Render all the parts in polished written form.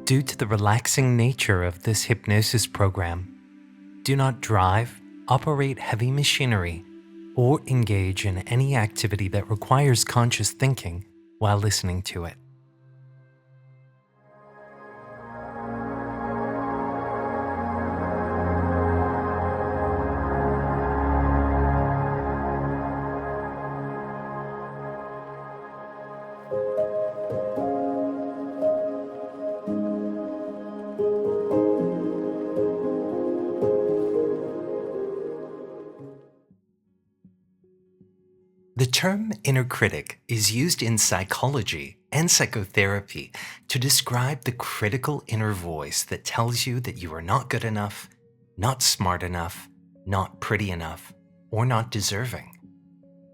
Due to the relaxing nature of this hypnosis program, do not drive, operate heavy machinery, or engage in any activity that requires conscious thinking while listening to it. The term inner critic is used in psychology and psychotherapy to describe the critical inner voice that tells you that you are not good enough, not smart enough, not pretty enough, or not deserving.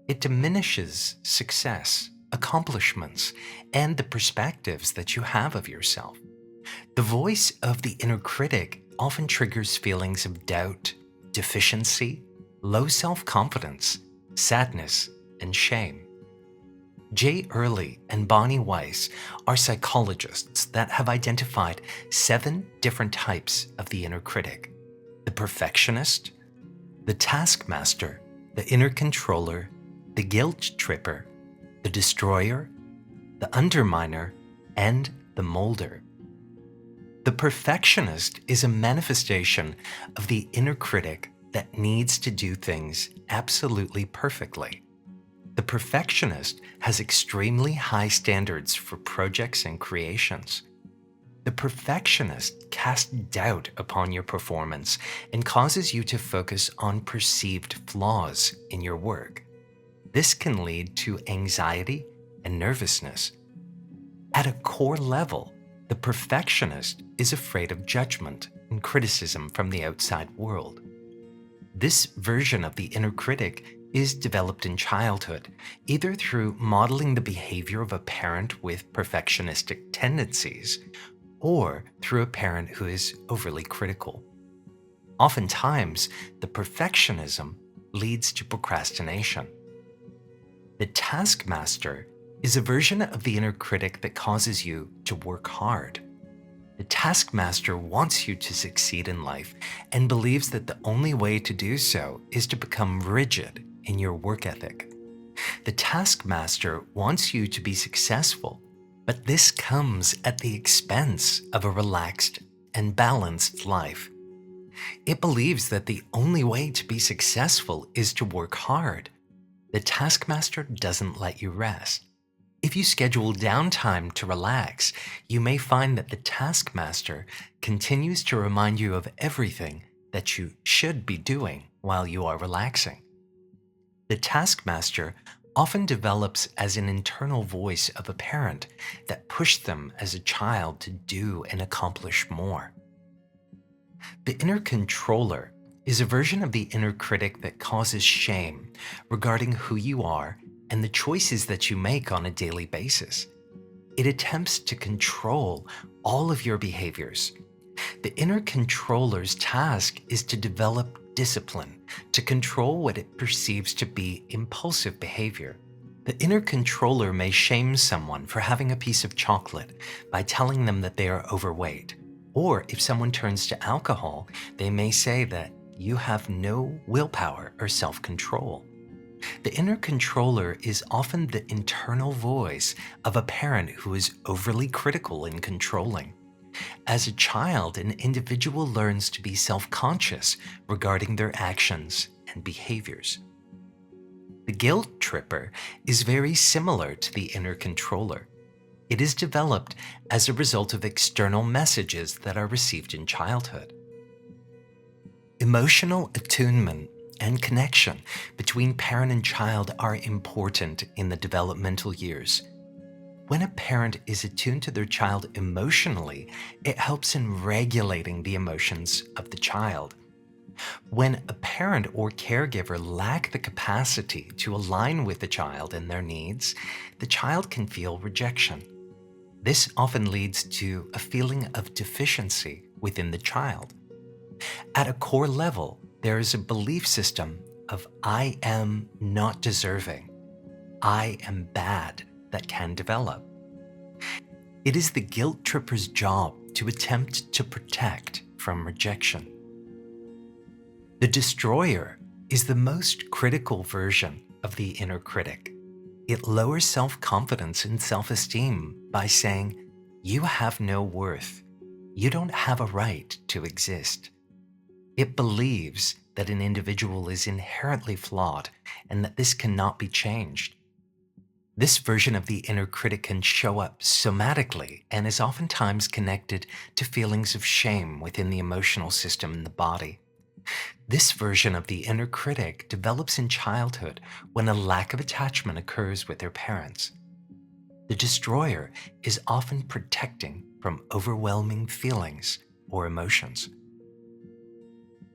It diminishes success, accomplishments, and the perspectives that you have of yourself. The voice of the inner critic often triggers feelings of doubt, deficiency, low self-confidence, sadness, and shame. Jay Early and Bonnie Weiss are psychologists that have identified 7 different types of the inner critic: the perfectionist, the taskmaster, the inner controller, the guilt tripper, the destroyer, the underminer, and the molder. The perfectionist is a manifestation of the inner critic that needs to do things absolutely perfectly. The perfectionist has extremely high standards for projects and creations. The perfectionist casts doubt upon your performance and causes you to focus on perceived flaws in your work. This can lead to anxiety and nervousness. At a core level, the perfectionist is afraid of judgment and criticism from the outside world. This version of the inner critic is developed in childhood, either through modeling the behavior of a parent with perfectionistic tendencies, or through a parent who is overly critical. Oftentimes, the perfectionism leads to procrastination. The taskmaster is a version of the inner critic that causes you to work hard. The taskmaster wants you to succeed in life and believes that the only way to do so is to become rigid in your work ethic. The taskmaster wants you to be successful, but this comes at the expense of a relaxed and balanced life. It believes that the only way to be successful is to work hard. The taskmaster doesn't let you rest. If you schedule downtime to relax, you may find that the taskmaster continues to remind you of everything that you should be doing while you are relaxing. The taskmaster often develops as an internal voice of a parent that pushed them as a child to do and accomplish more. The inner controller is a version of the inner critic that causes shame regarding who you are and the choices that you make on a daily basis. It attempts to control all of your behaviors. The inner controller's task is to develop discipline to control what it perceives to be impulsive behavior. The inner controller may shame someone for having a piece of chocolate by telling them that they are overweight. Or if someone turns to alcohol, they may say that you have no willpower or self-control. The inner controller is often the internal voice of a parent who is overly critical and controlling. As a child, an individual learns to be self-conscious regarding their actions and behaviors. The guilt tripper is very similar to the inner controller. It is developed as a result of external messages that are received in childhood. Emotional attunement and connection between parent and child are important in the developmental years. When a parent is attuned to their child emotionally, it helps in regulating the emotions of the child. When a parent or caregiver lack the capacity to align with the child and their needs, the child can feel rejection. This often leads to a feeling of deficiency within the child. At a core level, there is a belief system of I am not deserving, I am bad, that can develop. It is the guilt tripper's job to attempt to protect from rejection. The destroyer is the most critical version of the inner critic. It lowers self-confidence and self-esteem by saying, "You have no worth. You don't have a right to exist." It believes that an individual is inherently flawed and that this cannot be changed. This version of the inner critic can show up somatically and is oftentimes connected to feelings of shame within the emotional system in the body. This version of the inner critic develops in childhood when a lack of attachment occurs with their parents. The destroyer is often protecting from overwhelming feelings or emotions.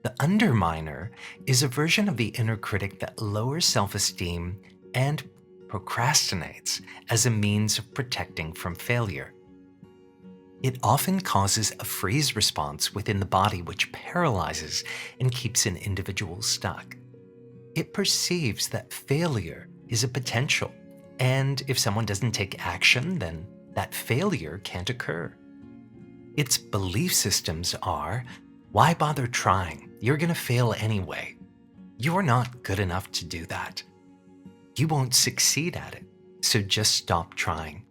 The underminer is a version of the inner critic that lowers self-esteem and procrastinates as a means of protecting from failure. It often causes a freeze response within the body which paralyzes and keeps an individual stuck. It perceives that failure is a potential, and if someone doesn't take action, then that failure can't occur. Its belief systems are, "Why bother trying? You're going to fail anyway. You're not good enough to do that. You won't succeed at it, so just stop trying."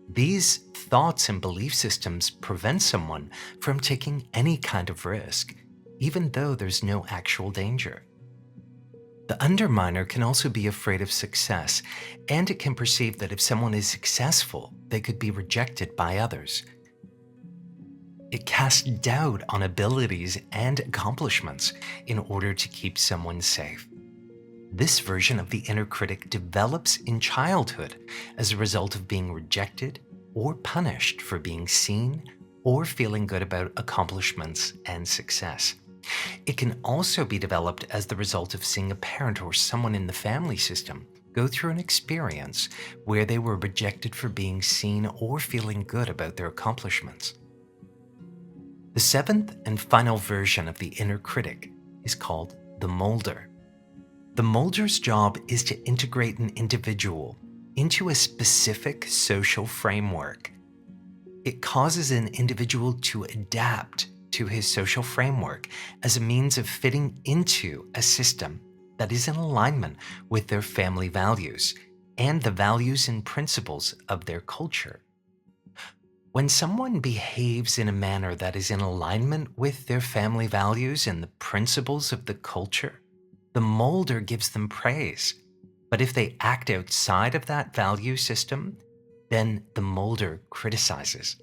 These thoughts and belief systems prevent someone from taking any kind of risk, even though there's no actual danger. The underminer can also be afraid of success, and it can perceive that if someone is successful, they could be rejected by others. It casts doubt on abilities and accomplishments in order to keep someone safe. This version of the inner critic develops in childhood as a result of being rejected or punished for being seen or feeling good about accomplishments and success. It can also be developed as the result of seeing a parent or someone in the family system go through an experience where they were rejected for being seen or feeling good about their accomplishments. The seventh and final version of the inner critic is called the molder. The molder's job is to integrate an individual into a specific social framework. It causes an individual to adapt to his social framework as a means of fitting into a system that is in alignment with their family values and the values and principles of their culture. When someone behaves in a manner that is in alignment with their family values and the principles of the culture, the molder gives them praise. But if they act outside of that value system, then the molder criticizes.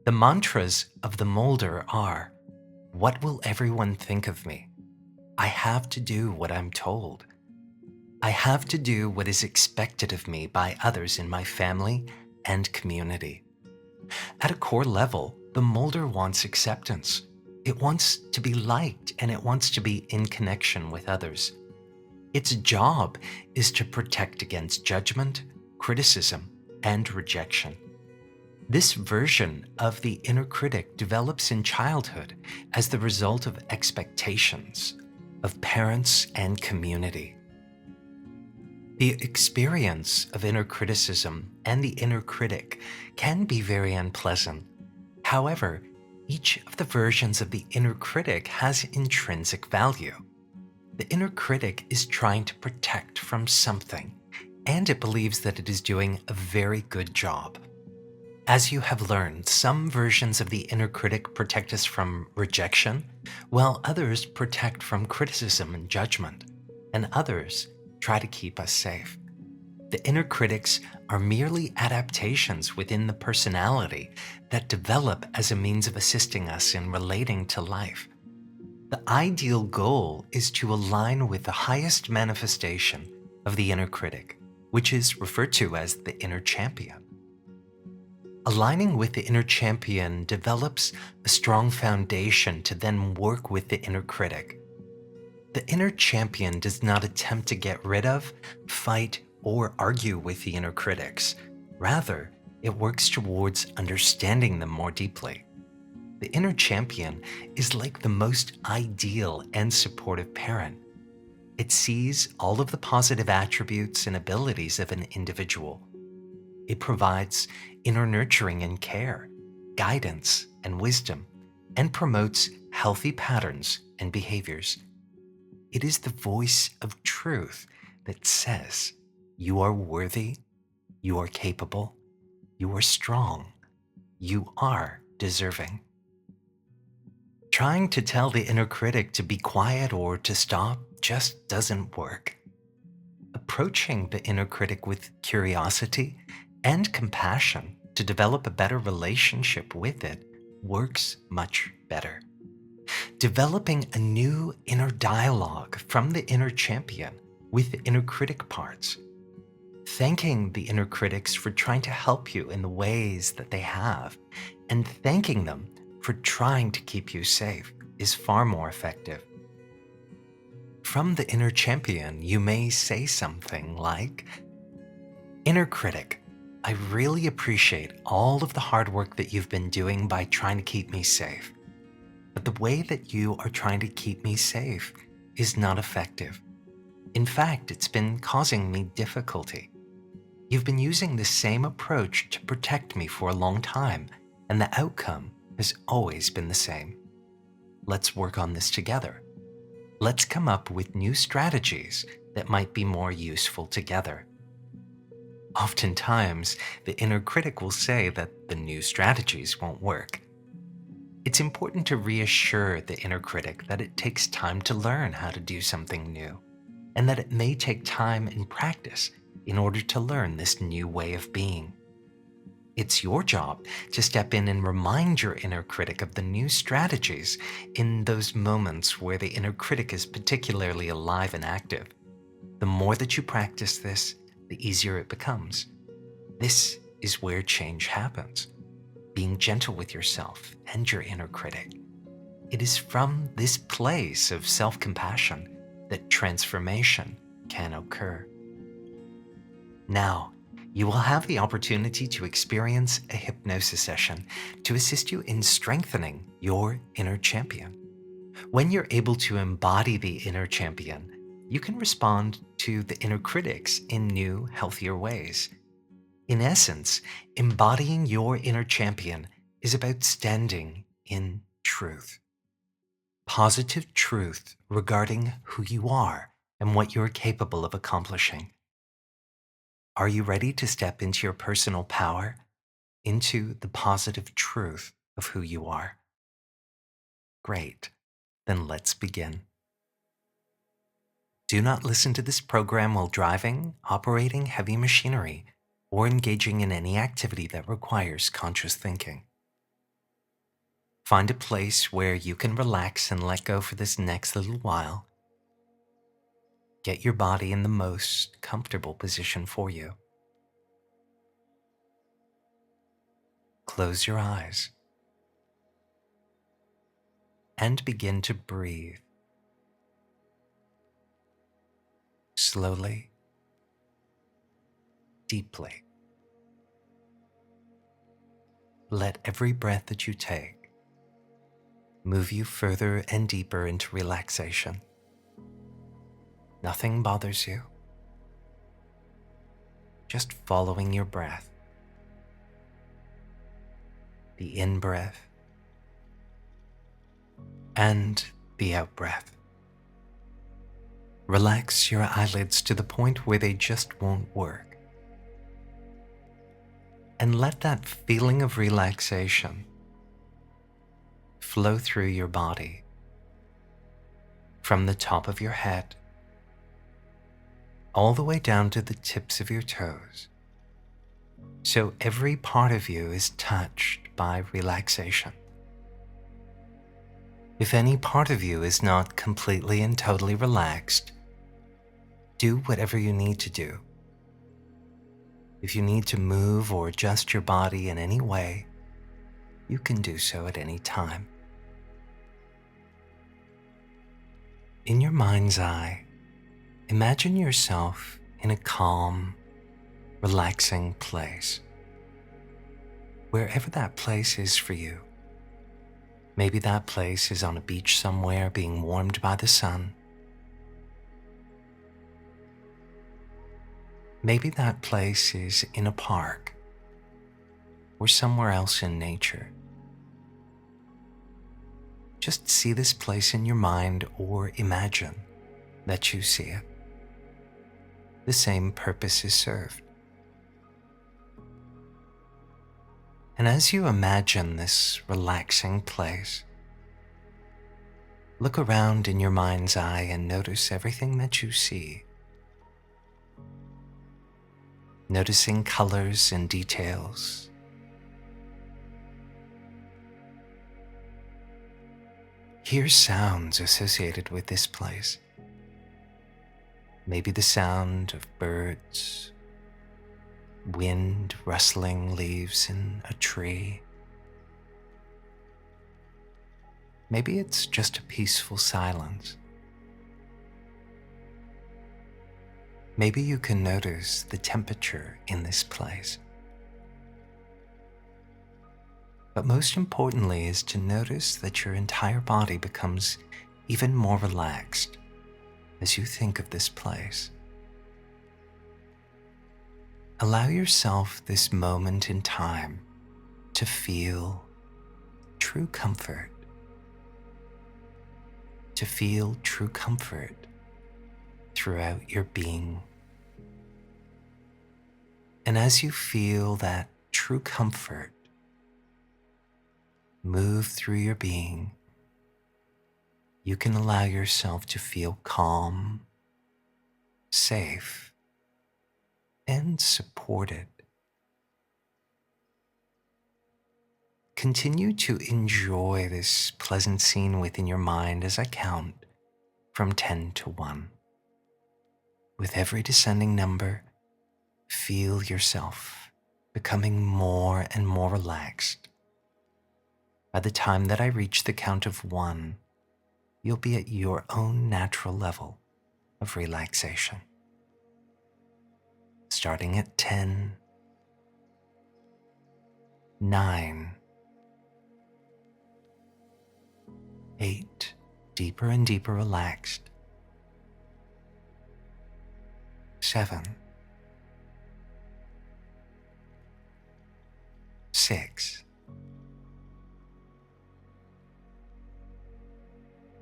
The mantras of the molder are, "What will everyone think of me? I have to do what I'm told. I have to do what is expected of me by others in my family and community." At a core level, the molder wants acceptance. It wants to be liked and it wants to be in connection with others. Its job is to protect against judgment, criticism, and rejection. This version of the inner critic develops in childhood as the result of expectations of parents and community. The experience of inner criticism and the inner critic can be very unpleasant. However, each of the versions of the inner critic has intrinsic value. The inner critic is trying to protect from something, and it believes that it is doing a very good job. As you have learned, some versions of the inner critic protect us from rejection, while others protect from criticism and judgment, and others try to keep us safe. The inner critics are merely adaptations within the personality that develop as a means of assisting us in relating to life. The ideal goal is to align with the highest manifestation of the inner critic, which is referred to as the inner champion. Aligning with the inner champion develops a strong foundation to then work with the inner critic. The inner champion does not attempt to get rid of, fight, or argue with the inner critics. Rather, it works towards understanding them more deeply. The inner champion is like the most ideal and supportive parent. It sees all of the positive attributes and abilities of an individual. It provides inner nurturing and care. guidance and wisdom, and promotes healthy patterns and behaviors. It is the voice of truth that says you are worthy, you are capable, you are strong, you are deserving. Trying to tell the inner critic to be quiet or to stop just doesn't work. Approaching the inner critic with curiosity and compassion to develop a better relationship with it works much better. Developing a new inner dialogue from the inner champion with the inner critic parts. Thanking the inner critics for trying to help you in the ways that they have, and thanking them for trying to keep you safe is far more effective. From the inner champion, you may say something like, "Inner critic, I really appreciate all of the hard work that you've been doing by trying to keep me safe. But the way that you are trying to keep me safe is not effective. In fact, it's been causing me difficulty. You've been using the same approach to protect me for a long time, and the outcome has always been the same. Let's work on this together. Let's come up with new strategies that might be more useful together." Oftentimes, the inner critic will say that the new strategies won't work. It's important to reassure the inner critic that it takes time to learn how to do something new, and that it may take time and practice in order to learn this new way of being. It's your job to step in and remind your inner critic of the new strategies in those moments where the inner critic is particularly alive and active. The more that you practice this, the easier it becomes. This is where change happens, being gentle with yourself and your inner critic. It is from this place of self-compassion that transformation can occur. Now, you will have the opportunity to experience a hypnosis session to assist you in strengthening your inner champion. When you're able to embody the inner champion, you can respond to the inner critics in new, healthier ways. In essence, embodying your inner champion is about standing in truth. Positive truth regarding who you are and what you're capable of accomplishing. Are you ready to step into your personal power, into the positive truth of who you are? Great. Then let's begin. Do not listen to this program while driving, operating heavy machinery, or engaging in any activity that requires conscious thinking. Find a place where you can relax and let go for this next little while. Get your body in the most comfortable position for you. Close your eyes and begin to breathe. Slowly, deeply. Let every breath that you take move you further and deeper into relaxation. Nothing bothers you. Just following your breath. The in-breath and the out-breath. Relax your eyelids to the point where they just won't work. And let that feeling of relaxation flow through your body, from the top of your head, all the way down to the tips of your toes. So every part of you is touched by relaxation. If any part of you is not completely and totally relaxed, do whatever you need to do. If you need to move or adjust your body in any way, you can do so at any time. In your mind's eye, imagine yourself in a calm, relaxing place. Wherever that place is for you. Maybe that place is on a beach somewhere being warmed by the sun. Maybe that place is in a park or somewhere else in nature. Just see this place in your mind or imagine that you see it. The same purpose is served. And as you imagine this relaxing place, look around in your mind's eye and notice everything that you see. Noticing colors and details. Hear sounds associated with this place. Maybe the sound of birds, wind rustling leaves in a tree. Maybe it's just a peaceful silence. Maybe you can notice the temperature in this place. But most importantly is to notice that your entire body becomes even more relaxed as you think of this place. Allow yourself this moment in time to feel true comfort. To feel true comfort throughout your being. And as you feel that true comfort move through your being, you can allow yourself to feel calm, safe, and supported. Continue to enjoy this pleasant scene within your mind as I count from 10 to 1. With every descending number, feel yourself becoming more and more relaxed. By the time that I reach the count of 1, you'll be at your own natural level of relaxation. Starting at 10, 9, 8, deeper and deeper relaxed. 7, 6,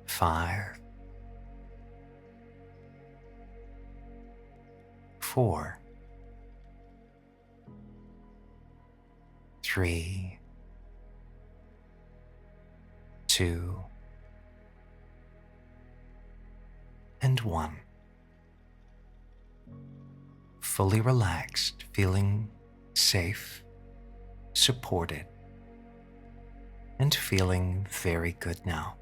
5, 4, 3, 2, and 1. Fully relaxed, feeling safe, supported, and feeling very good now.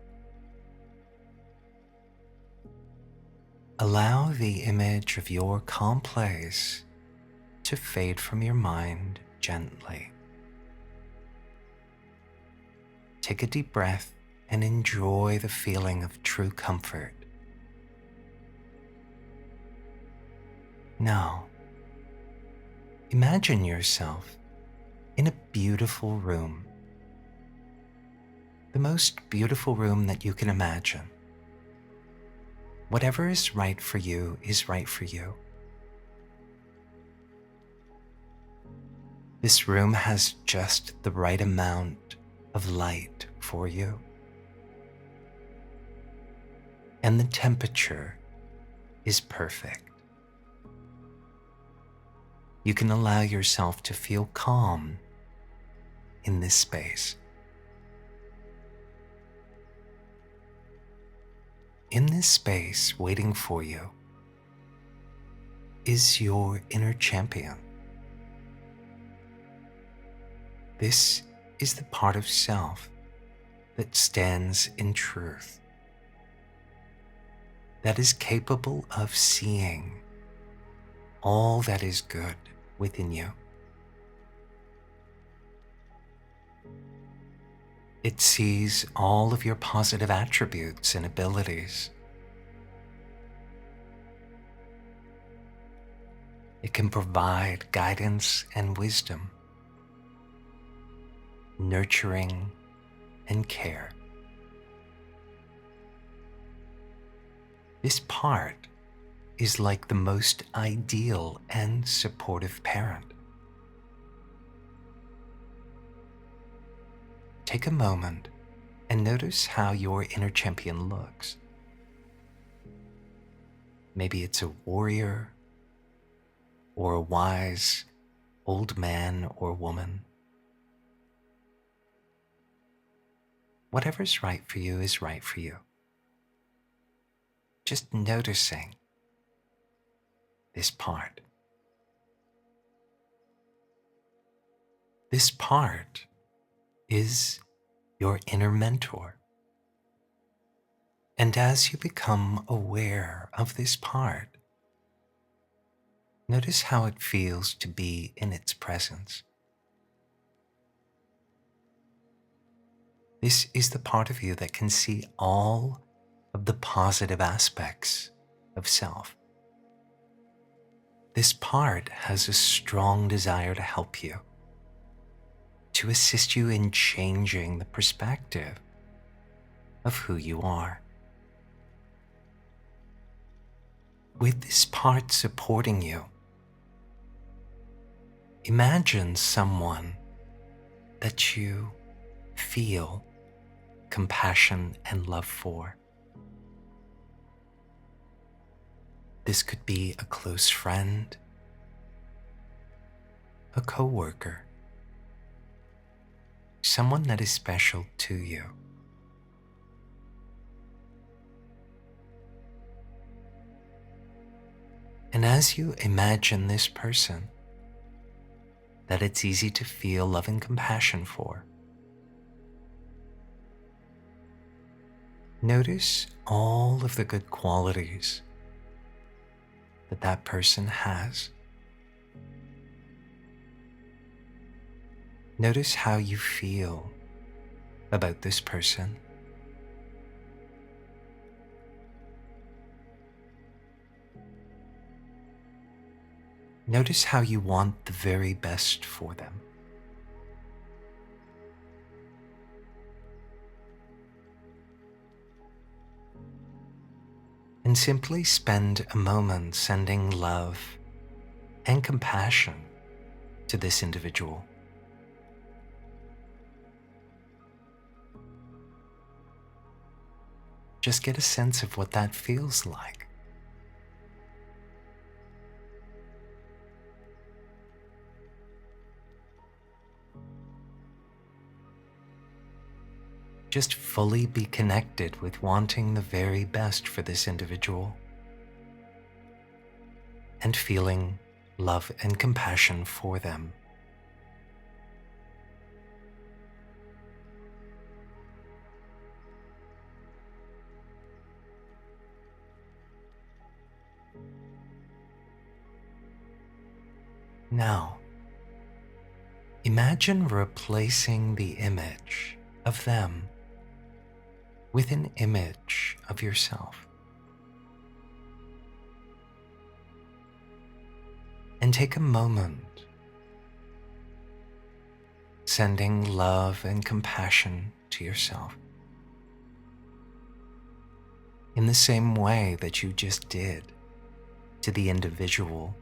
Allow the image of your calm place to fade from your mind gently. Take a deep breath and enjoy the feeling of true comfort. Now, imagine yourself in a beautiful room. The most beautiful room that you can imagine. Whatever is right for you is right for you. This room has just the right amount of light for you. And the temperature is perfect. You can allow yourself to feel calm in this space. In this space waiting for you is your inner champion. This is the part of self that stands in truth, that is capable of seeing all that is good within you. It sees all of your positive attributes and abilities. It can provide guidance and wisdom, nurturing and care. This part is like the most ideal and supportive parent. Take a moment and notice how your inner champion looks. Maybe it's a warrior or a wise old man or woman. Whatever's right for you is right for you. Just noticing this part. This part is your inner mentor. And as you become aware of this part, notice how it feels to be in its presence. This is the part of you that can see all of the positive aspects of self. This part has a strong desire to help you, to assist you in changing the perspective of who you are. With this part supporting you, imagine someone that you feel compassion and love for. This could be a close friend, a coworker, someone that is special to you. And as you imagine this person that it's easy to feel love and compassion for, notice all of the good qualities that that person has. Notice how you feel about this person. Notice how you want the very best for them. And simply spend a moment sending love and compassion to this individual. Just get a sense of what that feels like. Just fully be connected with wanting the very best for this individual and feeling love and compassion for them. Now, imagine replacing the image of them with an image of yourself. And take a moment, sending love and compassion to yourself in the same way that you just did to the individual.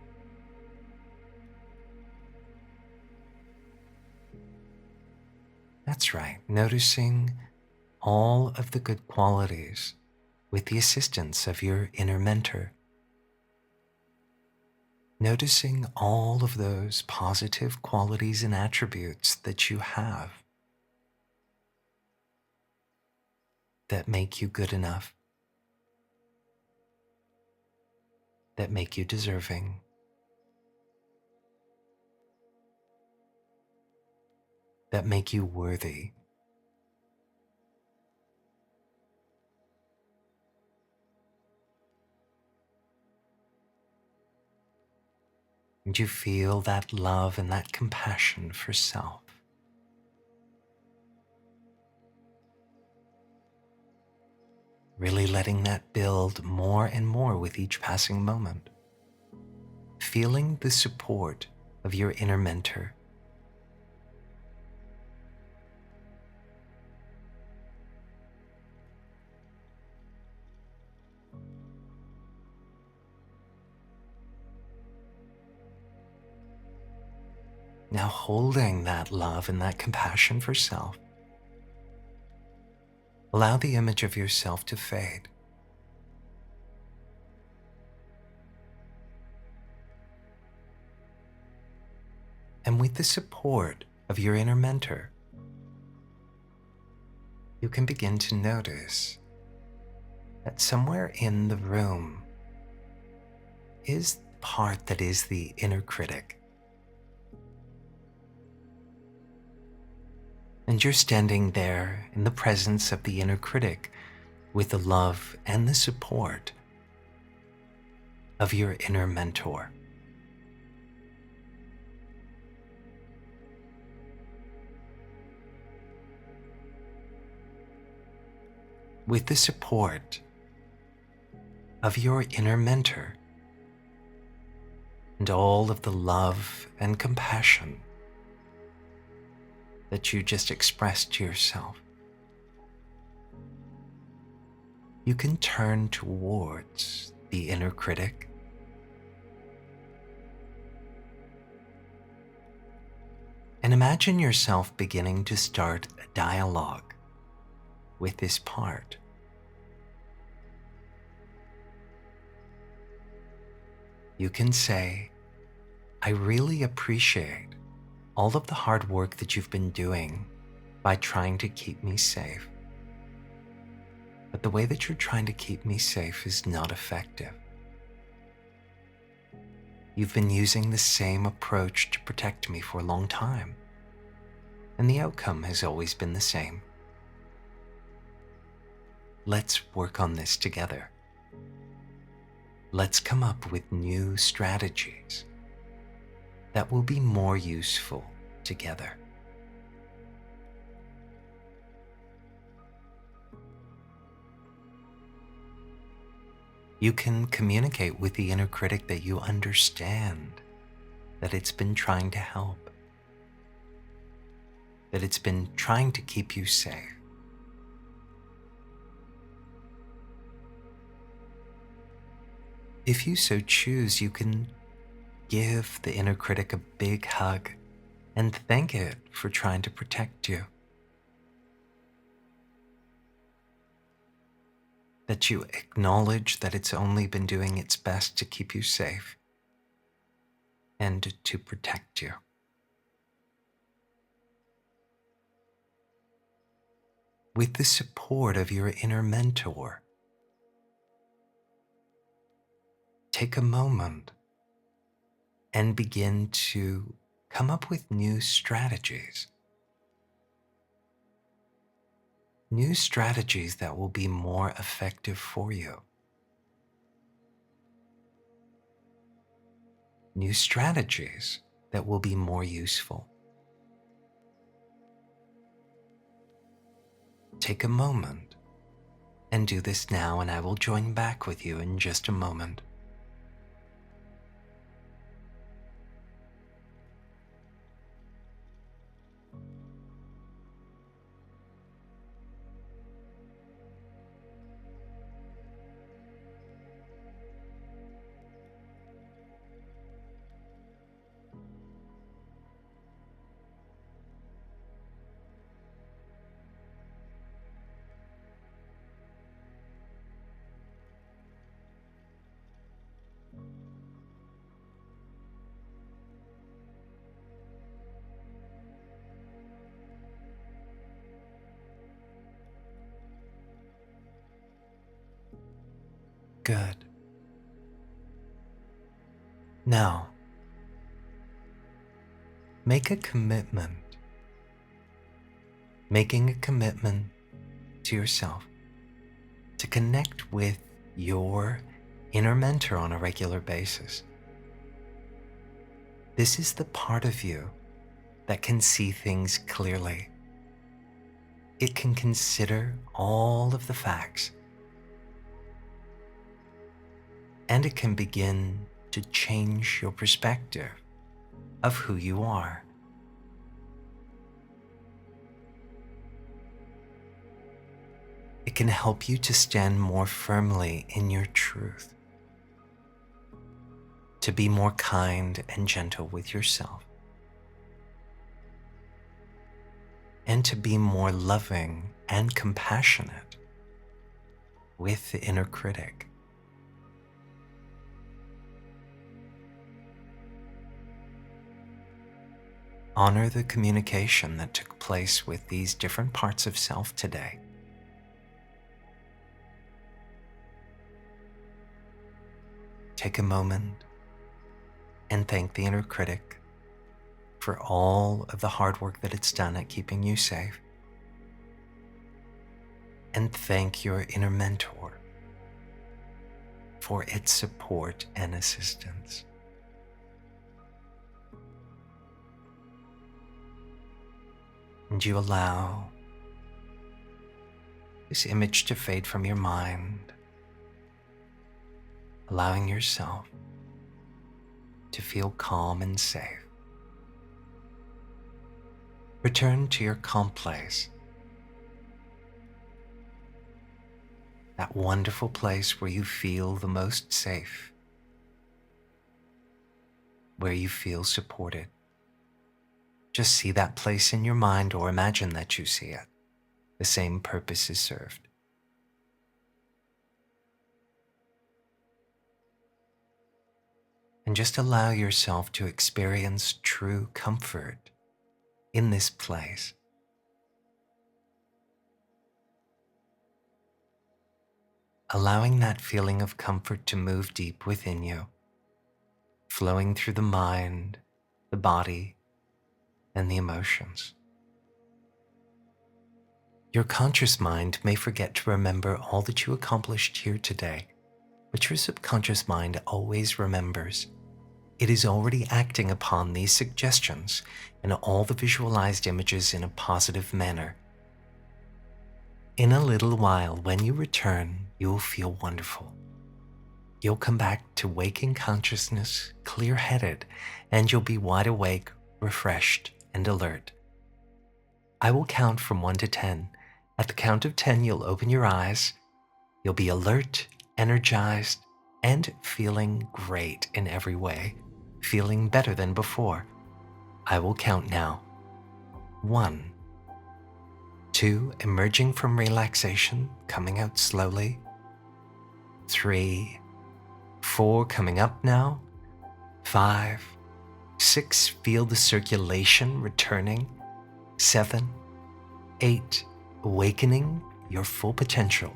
That's right, noticing all of the good qualities with the assistance of your inner mentor. Noticing all of those positive qualities and attributes that you have that make you good enough, that make you deserving, that make you worthy. And you feel that love and that compassion for self. Really letting that build more and more with each passing moment. Feeling the support of your inner mentor. Now holding that love and that compassion for self, Allow the image of yourself to fade. And with the support of your inner mentor, you can begin to notice that somewhere in the room is the part that is the inner critic. And you're standing there in the presence of the inner critic with the love and the support of your inner mentor. With the support of your inner mentor and all of the love and compassion that you just expressed to yourself, you can turn towards the inner critic and imagine yourself beginning to start a dialogue with this part. You can say, I really appreciate all of the hard work that you've been doing by trying to keep me safe. But the way that you're trying to keep me safe is not effective. You've been using the same approach to protect me for a long time, and the outcome has always been the same. Let's work on this together. Let's come up with new strategies that will be more useful together. You can communicate with the inner critic that you understand that it's been trying to help, that it's been trying to keep you safe. If you so choose, you can give the inner critic a big hug and thank it for trying to protect you. That you acknowledge that it's only been doing its best to keep you safe and to protect you. With the support of your inner mentor, take a moment and begin to come up with new strategies. New strategies that will be more effective for you. New strategies that will be more useful. Take a moment and do this now, and I will join back with you in just a moment. Good. Now, make a commitment. Making a commitment to yourself to connect with your inner mentor on a regular basis. This is the part of you that can see things clearly. It can consider all of the facts, and it can begin to change your perspective of who you are. It can help you to stand more firmly in your truth, to be more kind and gentle with yourself, and to be more loving and compassionate with the inner critic. Honor the communication that took place with these different parts of self today. Take a moment and thank the inner critic for all of the hard work that it's done at keeping you safe. And thank your inner mentor for its support and assistance. And you allow this image to fade from your mind, allowing yourself to feel calm and safe. Return to your calm place, that wonderful place where you feel the most safe, where you feel supported. Just see that place in your mind or imagine that you see it. The same purpose is served. And just allow yourself to experience true comfort in this place. Allowing that feeling of comfort to move deep within you, flowing through the mind, the body, and the emotions. Your conscious mind may forget to remember all that you accomplished here today, but your subconscious mind always remembers. It is already acting upon these suggestions and all the visualized images in a positive manner. In a little while, when you return, you will feel wonderful. You'll come back to waking consciousness, clear-headed, and you'll be wide awake, refreshed, and alert. I will count from 1 to 10. At the count of 10, you'll open your eyes. You'll be alert, energized, and feeling great in every way, feeling better than before. I will count now. 1, 2, emerging from relaxation, coming out slowly. 3, 4, coming up now. 5, 6, feel the circulation returning. 7, 8, awakening your full potential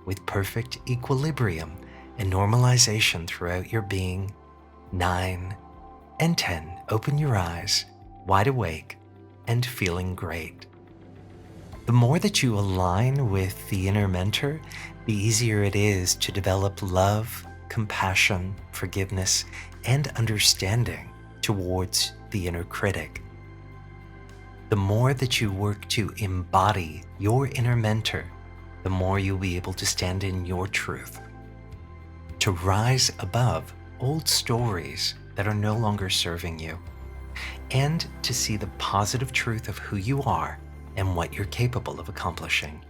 with perfect equilibrium and normalization throughout your being. 9 and 10, open your eyes, wide awake and feeling great. The more that you align with the inner mentor, the easier it is to develop love, compassion, forgiveness, and understanding towards the inner critic. The more that you work to embody your inner mentor, the more you'll be able to stand in your truth, to rise above old stories that are no longer serving you, and to see the positive truth of who you are and what you're capable of accomplishing.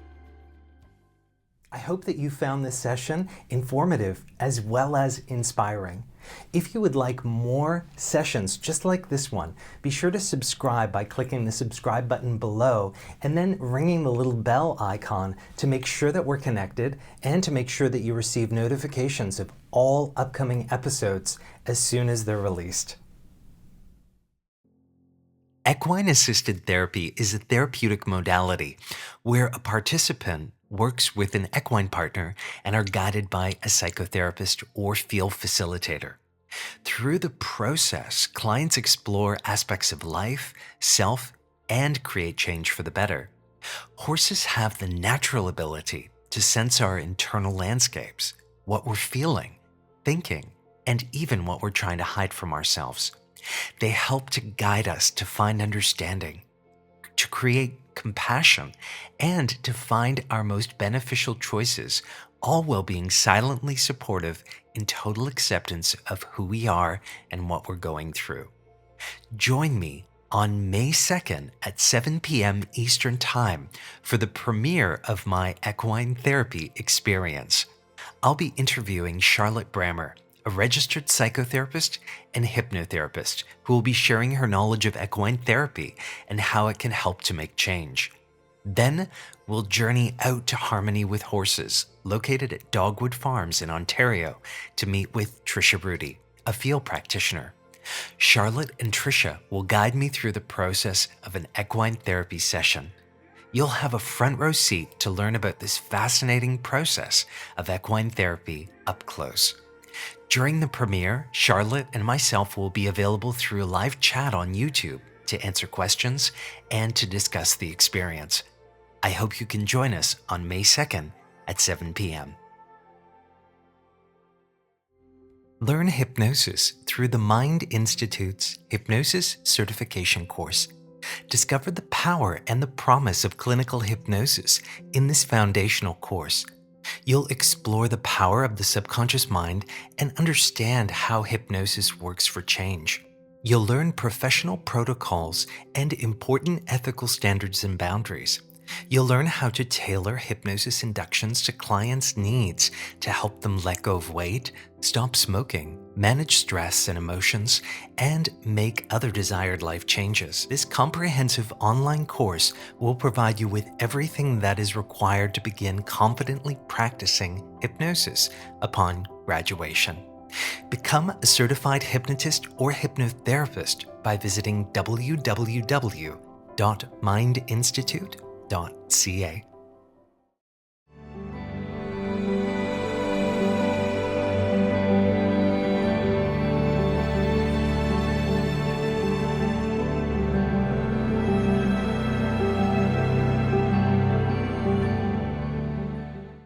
I hope that you found this session informative as well as inspiring. If you would like more sessions just like this one, be sure to subscribe by clicking the subscribe button below and then ringing the little bell icon to make sure that we're connected and to make sure that you receive notifications of all upcoming episodes as soon as they're released. Equine-assisted therapy is a therapeutic modality where a participant works with an equine partner and are guided by a psychotherapist or field facilitator. Through the process, clients explore aspects of life, self, and create change for the better. Horses have the natural ability to sense our internal landscapes, what we're feeling, thinking, and even what we're trying to hide from ourselves. They help to guide us to find understanding, to create compassion, and to find our most beneficial choices, all while being silently supportive in total acceptance of who we are and what we're going through. Join me on May 2nd at 7 p.m. Eastern Time for the premiere of my equine therapy experience. I'll be interviewing Charlotte Brammer, a registered psychotherapist and hypnotherapist who will be sharing her knowledge of equine therapy and how it can help to make change. Then we'll journey out to Harmony with Horses, located at Dogwood Farms in Ontario, to meet with Trisha Rudy, a field practitioner. Charlotte and Trisha will guide me through the process of an equine therapy session. You'll have a front row seat to learn about this fascinating process of equine therapy up close. During the premiere, Charlotte and myself will be available through a live chat on YouTube to answer questions and to discuss the experience. I hope you can join us on May 2nd at 7 p.m. Learn hypnosis through the Mind Institute's Hypnosis Certification course. Discover the power and the promise of clinical hypnosis in this foundational course. You'll explore the power of the subconscious mind and understand how hypnosis works for change. You'll learn professional protocols and important ethical standards and boundaries. You'll learn how to tailor hypnosis inductions to clients' needs to help them let go of weight, stop smoking, manage stress and emotions, and make other desired life changes. This comprehensive online course will provide you with everything that is required to begin confidently practicing hypnosis upon graduation. Become a certified hypnotist or hypnotherapist by visiting www.mindinstitute.ca.